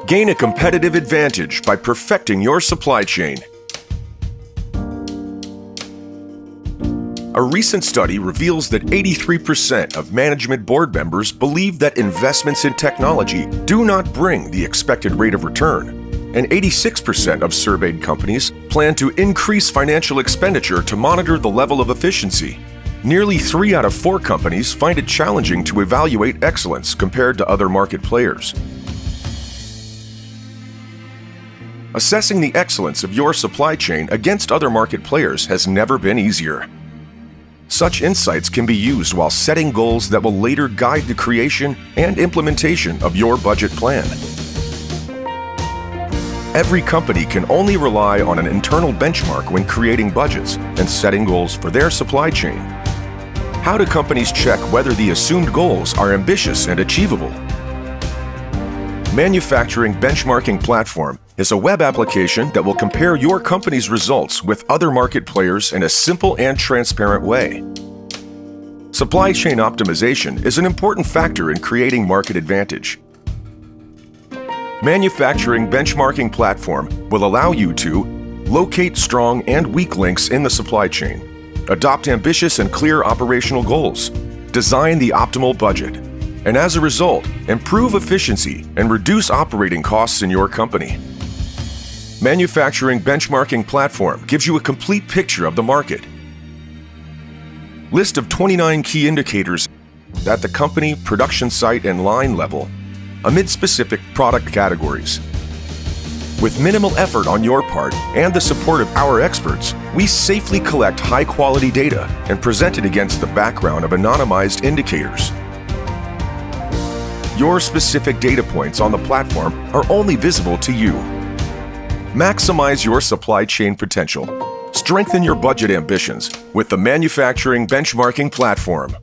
Gain a competitive advantage by perfecting your supply chain. A recent study reveals that 83% of management board members believe that investments in technology do not bring the expected rate of return, and 86% of surveyed companies plan to increase financial expenditure to monitor the level of efficiency. Nearly 3 out of 4 companies find it challenging to evaluate excellence compared to other market players. Assessing the excellence of your supply chain against other market players has never been easier. Such insights can be used while setting goals that will later guide the creation and implementation of your budget plan. Every company can only rely on an internal benchmark when creating budgets and setting goals for their supply chain. How do companies check whether the assumed goals are ambitious and achievable? Manufacturing Benchmarking Platform is a web application that will compare your company's results with other market players in a simple and transparent way. Supply chain optimization is an important factor in creating market advantage. Manufacturing Benchmarking Platform will allow you to locate strong and weak links in the supply chain, adopt ambitious and clear operational goals, design the optimal budget, and as a result, improve efficiency and reduce operating costs in your company. Manufacturing Benchmarking Platform gives you a complete picture of the market. List of 29 key indicators at the company, production site, and line level amid specific product categories. With minimal effort on your part and the support of our experts, we safely collect high-quality data and present it against the background of anonymized indicators. Your specific data points on the platform are only visible to you. Maximize your supply chain potential. Strengthen your budget ambitions with the Manufacturing Benchmarking Platform.